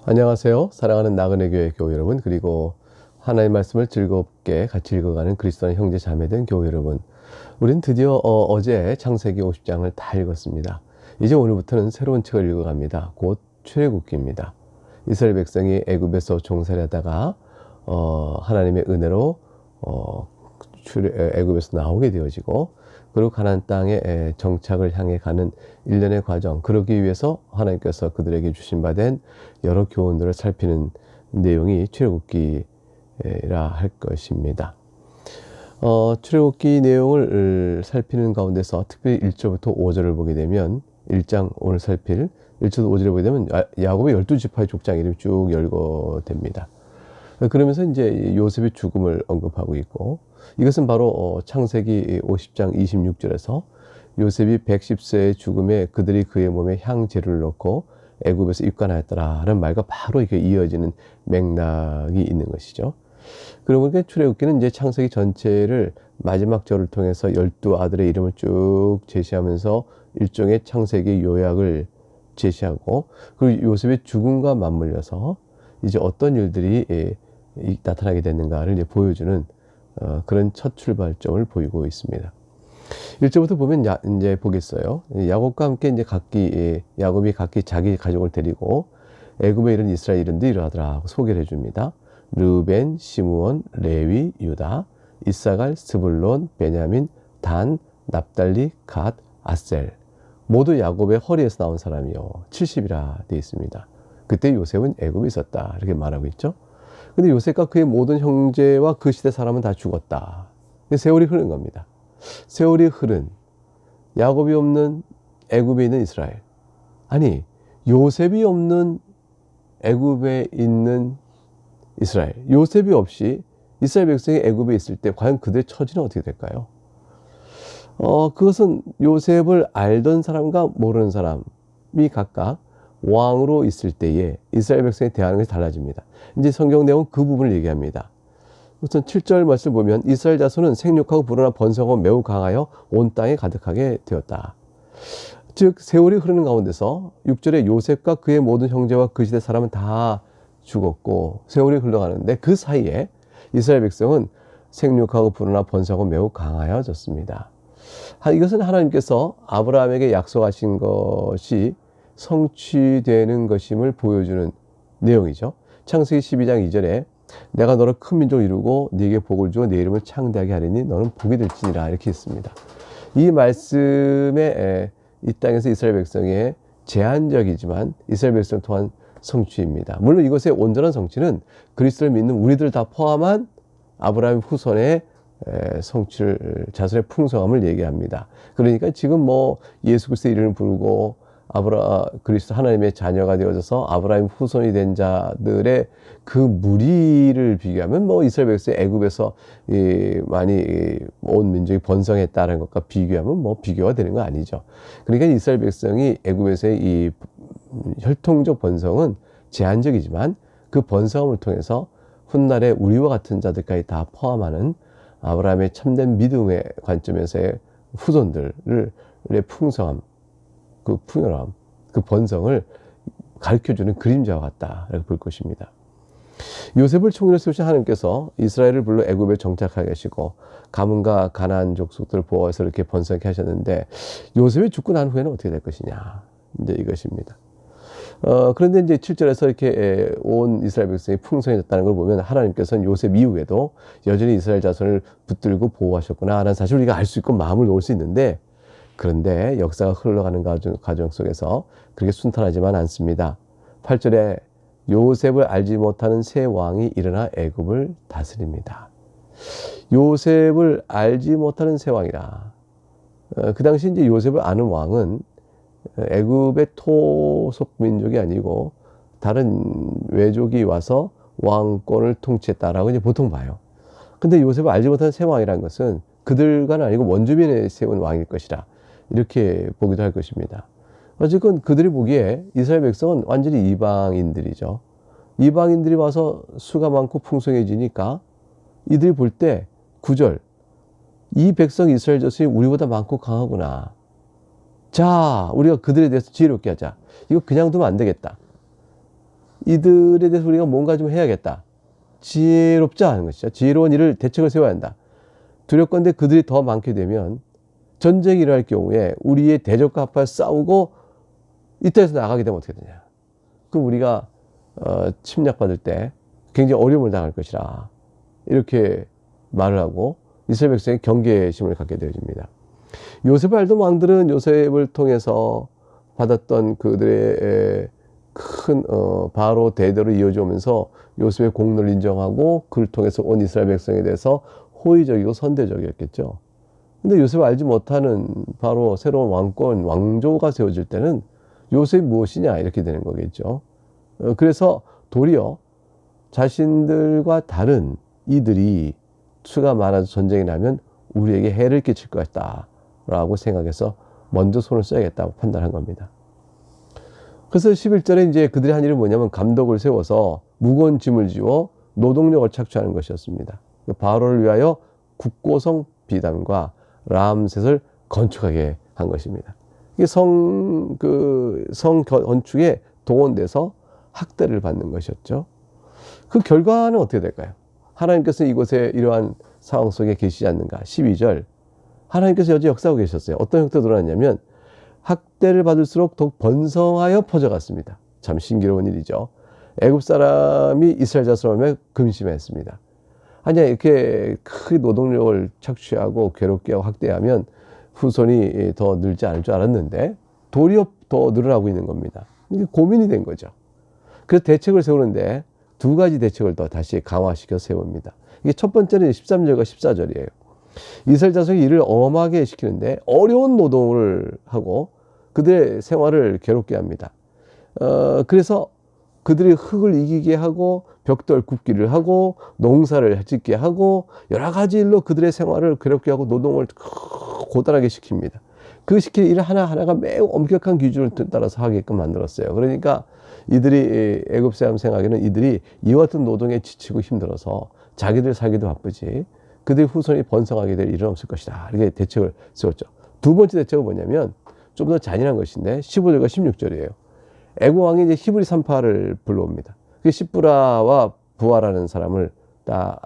안녕하세요. 사랑하는 나그네 교회 교회 여러분, 그리고 하나님의 말씀을 즐겁게 같이 읽어가는 그리스도의 형제 자매된 교회 여러분, 우린 드디어 어제 창세기 50장을 다 읽었습니다. 이제 오늘부터는 새로운 책을 읽어갑니다. 곧 출애굽기입니다. 이스라엘 백성이 애굽에서 종살이하다가 하나님의 은혜로 애굽에서 나오게 되어지고, 그리고 가나안 땅에 정착을 향해 가는 일련의 과정, 그러기 위해서 하나님께서 그들에게 주신 바 된 여러 교훈들을 살피는 내용이 출애굽기라 할 것입니다. 출애굽기 내용을 살피는 가운데서 특별히 1절부터 5절을 보게 되면, 1장 오늘 살필 1절부터 5절을 보게 되면 야곱의 12지파의 족장 이름이 쭉 열거됩니다. 그러면서 이제 요셉의 죽음을 언급하고 있고, 이것은 바로 창세기 50장 26절에서 요셉이 110세의 죽음에 그들이 그의 몸에 향재료를 넣고 애굽에서 입관하였더라라는 말과 바로 이렇게 이어지는 맥락이 있는 것이죠. 그러고 보니까 출애굽기는 이제 창세기 전체를 마지막 절을 통해서 12아들의 이름을 쭉 제시하면서 일종의 창세기 요약을 제시하고, 그리고 요셉의 죽음과 맞물려서 이제 어떤 일들이 나타나게 됐는가를 이제 보여주는 그런 첫 출발점을 보이고 있습니다. 1절부터 보면 이제 보겠어요. 야곱과 함께 이제 야곱이 각기 자기 가족을 데리고 애굽에 이른 이스라엘 이름도 이러하더라 소개를 해줍니다. 르벤, 시므온, 레위, 유다, 이사갈, 스불론, 베냐민, 단, 납달리, 갓, 아셀. 모두 야곱의 허리에서 나온 사람이요 70이라 되어 있습니다. 그때 요셉은 애굽에 있었다 이렇게 말하고 있죠. 근데 요셉과 그의 모든 형제와 그 시대 사람은 다 죽었다. 세월이 흐른 겁니다. 세월이 흐른 야곱이 없는 애굽에 있는 이스라엘, 아니 요셉이 없는 애굽에 있는 이스라엘, 요셉이 없이 이스라엘 백성이 애굽에 있을 때 과연 그들의 처지는 어떻게 될까요? 그것은 요셉을 알던 사람과 모르는 사람이 각각 왕으로 있을 때에 이스라엘 백성에 대하는 것이 달라집니다. 이제 성경 내용은 그 부분을 얘기합니다. 우선 7절 말씀을 보면 이스라엘 자손은 생육하고 불어나 번성하고 매우 강하여 온 땅에 가득하게 되었다. 즉 세월이 흐르는 가운데서 6절에 요셉과 그의 모든 형제와 그 시대 사람은 다 죽었고 세월이 흘러가는데 그 사이에 이스라엘 백성은 생육하고 불어나 번성하고 매우 강하여졌습니다. 이것은 하나님께서 아브라함에게 약속하신 것이 성취되는 것임을 보여주는 내용이죠. 창세기 12장 2절에 내가 너를 큰 민족을 이루고 네게 복을 주어 네 이름을 창대하게 하리니 너는 복이 될지니라 이렇게 있습니다. 이 말씀에 이 땅에서 이스라엘 백성의 제한적이지만 이스라엘 백성 또한 성취입니다. 물론 이것의 온전한 성취는 그리스도를 믿는 우리들 다 포함한 아브라함 후손의 성취를, 자손의 풍성함을 얘기합니다. 그러니까 지금 뭐 예수 그리스도의 이름을 부르고 그리스도 하나님의 자녀가 되어져서 아브라함 후손이 된 자들의 그 무리를 비교하면 뭐 이스라엘 백성이 애굽에서 많이 온 민족이 번성했다는 것과 비교하면 뭐 비교가 되는 거 아니죠. 그러니까 이스라엘 백성이 애굽에서의 이 혈통적 번성은 제한적이지만 그 번성을 통해서 훗날에 우리와 같은 자들까지 다 포함하는 아브라함의 참된 믿음의 관점에서의 후손들의 풍성함, 그 풍요함, 그 번성을 가르쳐주는 그림자와 같다라고 볼 것입니다. 요셉을 총리로 세우신 하나님께서 이스라엘을 불러 애굽에 정착하게 하시고 가문과 가나안 족속들을 보호해서 이렇게 번성하게 하셨는데 요셉이 죽고 난 후에는 어떻게 될 것이냐, 이제 이것입니다. 그런데 이제 7절에서 이렇게 온 이스라엘 백성이 풍성해졌다는 걸 보면 하나님께서는 요셉 이후에도 여전히 이스라엘 자손을 붙들고 보호하셨구나 하는 사실을 우리가 알 수 있고 마음을 놓을 수 있는데, 그런데 역사가 흘러가는 과정 속에서 그렇게 순탄하지만 않습니다. 8절에 요셉을 알지 못하는 새 왕이 일어나 애굽을 다스립니다. 요셉을 알지 못하는 새 왕이라. 그 당시 이제 요셉을 아는 왕은 애굽의 토속 민족이 아니고 다른 외족이 와서 왕권을 통치했다라고 이제 보통 봐요. 근데 요셉을 알지 못하는 새 왕이라는 것은 그들과는 아니고 원주민에 세운 왕일 것이라 이렇게 보기도 할 것입니다. 어쨌건 그들이 보기에 이스라엘 백성은 완전히 이방인들이죠. 이방인들이 와서 수가 많고 풍성해지니까 이들이 볼 때 9절, 이 백성 이스라엘 자손이 우리보다 많고 강하구나. 자, 우리가 그들에 대해서 지혜롭게 하자. 이거 그냥 두면 안 되겠다. 이들에 대해서 우리가 뭔가 좀 해야겠다. 지혜롭자 하는 것이죠. 지혜로운 일을 대책을 세워야 한다. 두렵건대 그들이 더 많게 되면 전쟁이 일어날 경우에 우리의 대적과 합하여 싸우고 이때에서 나가게 되면 어떻게 되냐. 그럼 우리가 침략받을 때 굉장히 어려움을 당할 것이라 이렇게 말을 하고 이스라엘 백성의 경계심을 갖게 되어집니다. 요셉을 알던 왕들은 요셉을 통해서 받았던 그들의 큰 바로 대대로 이어져 오면서 요셉의 공로를 인정하고 그를 통해서 온 이스라엘 백성에 대해서 호의적이고 선대적이었겠죠. 근데 요셉을 알지 못하는 바로 새로운 왕권, 왕조가 세워질 때는 요셉이 무엇이냐 이렇게 되는 거겠죠. 그래서 도리어 자신들과 다른 이들이 수가 많아서 전쟁이 나면 우리에게 해를 끼칠 것 같다 라고 생각해서 먼저 손을 써야겠다고 판단한 겁니다. 그래서 11절에 이제 그들이 한 일은 뭐냐면 감독을 세워서 무거운 짐을 지워 노동력을 착취하는 것이었습니다. 바로를 위하여 국고성 비단과 람셋을 건축하게 한 것입니다. 이게 성 건축에 동원돼서 학대를 받는 것이었죠. 그 결과는 어떻게 될까요? 하나님께서 이곳에 이러한 상황 속에 계시지 않는가? 12절. 하나님께서 여전히 역사하고 계셨어요. 어떤 형태로 드러났냐면 학대를 받을수록 더욱 번성하여 퍼져갔습니다. 참 신기로운 일이죠. 애굽 사람이 이스라엘 자손을 근심했습니다. 아니 이렇게 크게 노동력을 착취하고 괴롭게 하고 학대하면 후손이 더 늘지 않을 줄 알았는데 도리어 더 늘어나고 있는 겁니다. 이게 고민이 된 거죠. 그래서 대책을 세우는데 두 가지 대책을 더 다시 강화시켜 세웁니다. 이게 첫 번째는 13절과 14절이에요. 이스라엘 자손이 일을 엄하게 시키는데 어려운 노동을 하고 그들의 생활을 괴롭게 합니다. 그래서 그들이 흙을 이기게 하고 벽돌 굽기를 하고 농사를 짓게 하고 여러 가지 일로 그들의 생활을 괴롭게 하고 노동을 고단하게 시킵니다. 그 시킬 일 하나하나가 매우 엄격한 기준을 따라서 하게끔 만들었어요. 그러니까 이들이 애굽 사람 생각에는 이들이 이와 같은 노동에 지치고 힘들어서 자기들 살기도 바쁘지 그들의 후손이 번성하게 될 일은 없을 것이다. 이렇게 대책을 세웠죠. 두 번째 대책은 뭐냐면 좀 더 잔인한 것인데 15절과 16절이에요. 애굽 왕이 이제 히브리 산파를 불러옵니다. 그 시브라와 부하라는 사람을 딱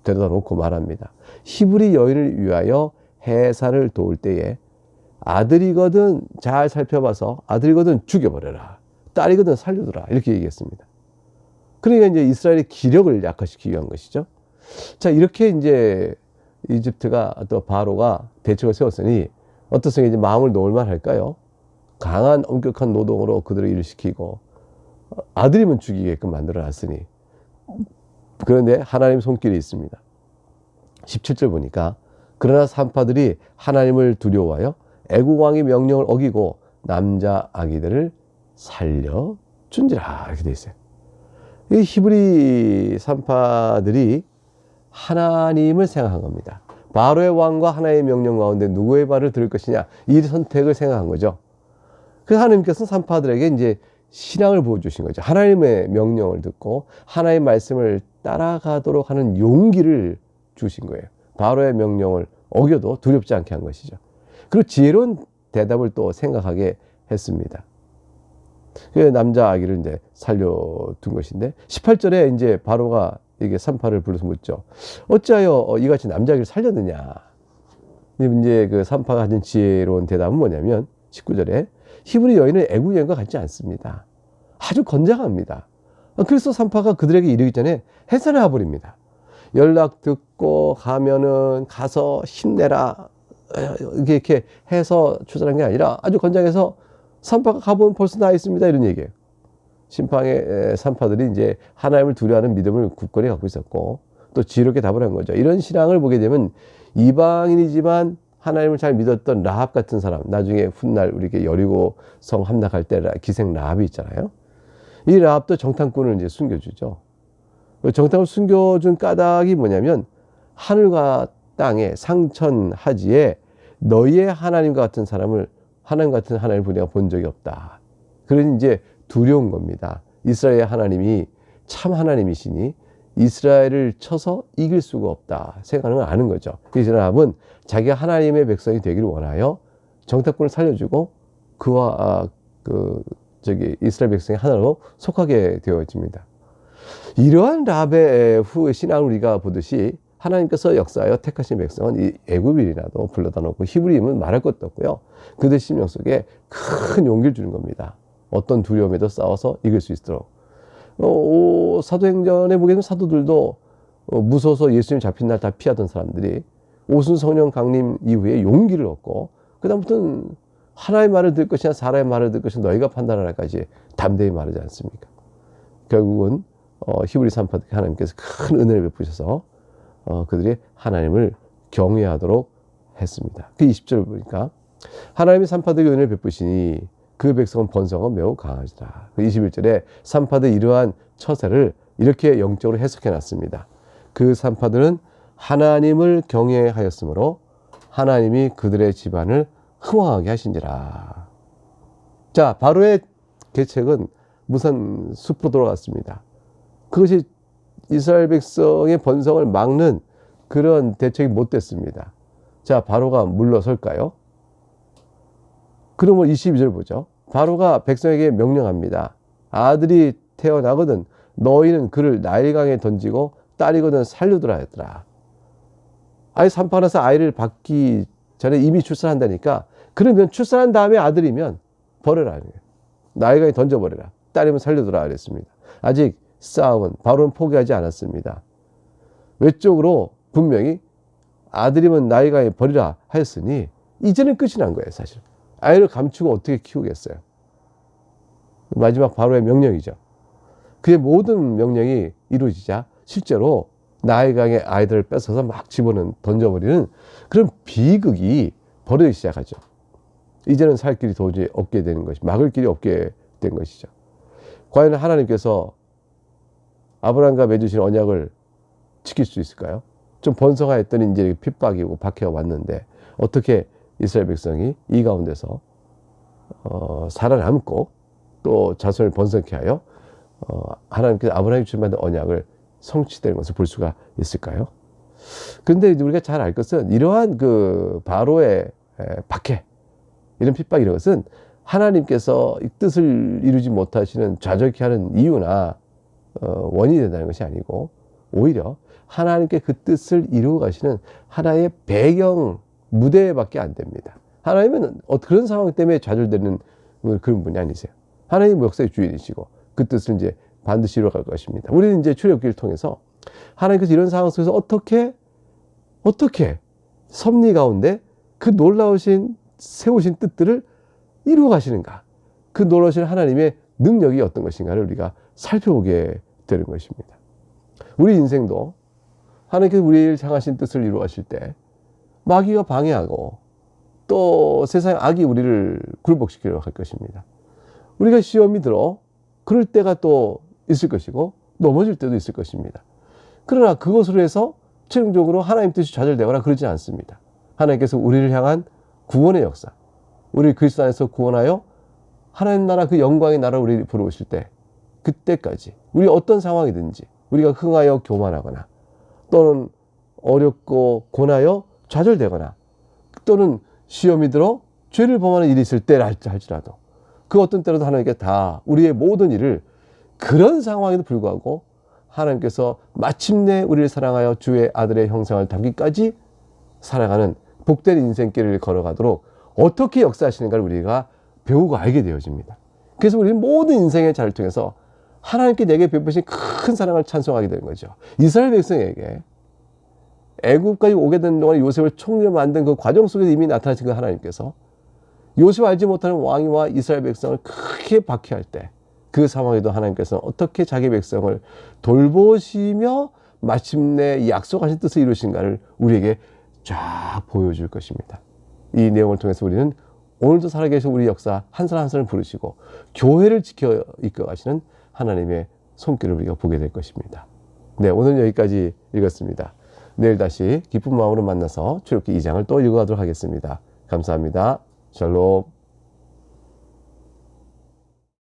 데려다 놓고 말합니다. 히브리 여인을 위하여 해산을 도울 때에 아들이거든 잘 살펴봐서 아들이거든 죽여버려라. 딸이거든 살려두라. 이렇게 얘기했습니다. 그러니까 이제 이스라엘의 기력을 약화시키기 위한 것이죠. 자, 이렇게 이제 이집트가 또 바로가 대책을 세웠으니 어떻습니까? 이제 마음을 놓을만 할까요? 강한 엄격한 노동으로 그들을 일을 시키고 아들이면 죽이게끔 만들어 놨으니 그런데 하나님 손길이 있습니다. 17절 보니까 그러나 산파들이 하나님을 두려워하여 애국 왕의 명령을 어기고 남자 아기들을 살려준지라 이렇게 돼 있어요. 이 히브리 산파들이 하나님을 생각한 겁니다. 바로의 왕과 하나님의 명령 가운데 누구의 말을 들을 것이냐 이 선택을 생각한 거죠. 그래서 하나님께서는 산파들에게 이제 신앙을 보여주신 거죠. 하나님의 명령을 듣고 하나님의 말씀을 따라가도록 하는 용기를 주신 거예요. 바로의 명령을 어겨도 두렵지 않게 한 것이죠. 그리고 지혜로운 대답을 또 생각하게 했습니다. 그 남자 아기를 이제 살려둔 것인데 18절에 이제 바로가 이게 산파를 불러서 묻죠. 어찌하여 이같이 남자 아기를 살렸느냐? 이제 그 산파가 가진 지혜로운 대답은 뭐냐면 19절에 히브리 여인은 애국 여인과 같지 않습니다. 아주 건장합니다. 그래서 산파가 그들에게 이르기 전에 해산을 해버립니다. 연락 듣고 가면은 가서 힘내라 이렇게 해서 추천한 게 아니라 아주 건장해서 산파가 가보면 벌써 나 있습니다 이런 얘기예요. 심판의 산파들이 이제 하나님을 두려워하는 믿음을 굳건히 갖고 있었고 또 지혜롭게 답을 한 거죠. 이런 신앙을 보게 되면 이방인이지만 하나님을 잘 믿었던 라합 같은 사람, 나중에 훗날 우리에게 여리고 성 함락할 때 기생 라합이 있잖아요. 이 라합도 정탐꾼을 이제 숨겨주죠. 정탐을 숨겨준 까닭이 뭐냐면 하늘과 땅의 상천 하지에 너희의 하나님과 같은 사람을 하나님 같은 하나님을 내가 본 적이 없다. 그러니 이제 두려운 겁니다. 이스라엘의 하나님이 참 하나님이시니 이스라엘을 쳐서 이길 수가 없다 생각하는 걸 아는 거죠. 그래서 라합은 자기가 하나님의 백성이 되기를 원하여 정탐꾼을 살려주고 그와 이스라엘 백성의 하나로 속하게 되어집니다. 이러한 라벨 후의 신앙을 우리가 보듯이 하나님께서 역사하여 택하신 백성은 이 애굽인이라도 불러다 놓고 히브리임은 말할 것도 없고요. 그들 심령 속에 큰 용기를 주는 겁니다. 어떤 두려움에도 싸워서 이길 수 있도록. 사도행전에 보게 되면 사도들도 무서워서 예수님 잡힌 날 다 피하던 사람들이 오순 성령 강림 이후에 용기를 얻고 그다음부터는 하나의 말을 들을 것이냐 사람의 말을 들을 것이냐 너희가 판단하라까지 담대히 말하지 않습니까? 결국은 히브리 산파들에게 하나님께서 큰 은혜를 베푸셔서 그들이 하나님을 경외하도록 했습니다. 그 20절을 보니까 하나님이 산파들에게 은혜를 베푸시니 그 백성은 번성은 매우 강하시다. 그 21절에 산파들 이러한 처세를 이렇게 영적으로 해석해 놨습니다. 그 산파들은 하나님을 경외하였으므로 하나님이 그들의 집안을 흥왕하게 하신지라. 자, 바로의 계책은 무산 숲으로 돌아갔습니다. 그것이 이스라엘 백성의 번성을 막는 그런 대책이 못 됐습니다. 자, 바로가 물러설까요? 그러면 22절 보죠. 바로가 백성에게 명령합니다. 아들이 태어나거든 너희는 그를 나일강에 던지고 딸이거든 살려두라 했더라. 아이 산파라서 아이를 받기 전에 이미 출산한다니까 그러면 출산한 다음에 아들이면 버려라. 나일강에 던져버려라. 딸이면 살려두라 그랬습니다. 아직 싸움은 바로는 포기하지 않았습니다. 외적으로 분명히 아들이면 나일강에 버리라 하였으니 이제는 끝이 난 거예요. 사실 아이를 감추고 어떻게 키우겠어요. 마지막 바로의 명령이죠. 그의 모든 명령이 이루어지자 실제로 나일강에 아이들을 뺏어서 막 집어는 던져버리는 그런 비극이 벌어지기 시작하죠. 이제는 살 길이 도저히 없게 되는 것이 막을 길이 없게 된 것이죠. 과연 하나님께서 아브라함과 맺으신 언약을 지킬 수 있을까요? 좀 번성하였더니 이제 핍박이고 박해가 왔는데 어떻게 이스라엘 백성이 이 가운데서 살아남고 또 자손을 번성케 하여 하나님께서 아브라함이 주신 언약을 성취되는 것을 볼 수가 있을까요? 그런데 우리가 잘 알 것은 이러한 그 바로의 박해, 이런 핍박 이런 것은 하나님께서 이 뜻을 이루지 못하시는 좌절케 하는 이유나 원인이 된다는 것이 아니고 오히려 하나님께 그 뜻을 이루어 가시는 하나의 배경 무대밖에 안 됩니다. 하나님은 그런 상황 때문에 좌절되는 그런 분이 아니세요. 하나님은 역사의 주인이시고 그 뜻을 이제 반드시 이루어갈 것입니다. 우리는 이제 출애굽기를 통해서 하나님께서 이런 상황 속에서 어떻게 섭리 가운데 그 놀라우신 세우신 뜻들을 이루어 가시는가, 그 놀라우신 하나님의 능력이 어떤 것인가를 우리가 살펴보게 되는 것입니다. 우리 인생도 하나님께서 우리를 향하신 뜻을 이루어 가실 때 마귀가 방해하고 또 세상의 악이 우리를 굴복시키려고 할 것입니다. 우리가 시험이 들어 그럴 때가 또 있을 것이고 넘어질 때도 있을 것입니다. 그러나 그것으로 해서 최종적으로 하나님 뜻이 좌절되거나 그러지 않습니다. 하나님께서 우리를 향한 구원의 역사, 우리 그리스도 안에서 구원하여 하나님 나라 그 영광의 나라를 우리 부르실 때 그때까지 우리 어떤 상황이든지 우리가 흥하여 교만하거나 또는 어렵고 고나여 좌절되거나 또는 시험이 들어 죄를 범하는 일이 있을 때라 할지라도 그 어떤 때라도 하나님께 다 우리의 모든 일을 그런 상황에도 불구하고 하나님께서 마침내 우리를 사랑하여 주의 아들의 형상을 담기까지 살아가는 복된 인생길을 걸어가도록 어떻게 역사하시는가를 우리가 배우고 알게 되어집니다. 그래서 우리는 모든 인생의 자를 통해서 하나님께 내게 베푸신 큰 사랑을 찬송하게 되는 거죠. 이스라엘 백성에게 애굽까지 오게 된 동안 요셉을 총리로 만든 그 과정 속에서 이미 나타나신 그 하나님께서 요셉을 알지 못하는 왕이와 이스라엘 백성을 크게 박해할 때 그 상황에도 하나님께서는 어떻게 자기 백성을 돌보시며 마침내 약속하신 뜻을 이루신가를 우리에게 쫙 보여줄 것입니다. 이 내용을 통해서 우리는 오늘도 살아계신 우리 역사 한 사람 한 사람을 부르시고 교회를 지켜 이끌어 가시는 하나님의 손길을 우리가 보게 될 것입니다. 네, 오늘 여기까지 읽었습니다. 내일 다시 기쁜 마음으로 만나서 출애굽기 2장을 또 읽어가도록 하겠습니다. 감사합니다. 샬롬.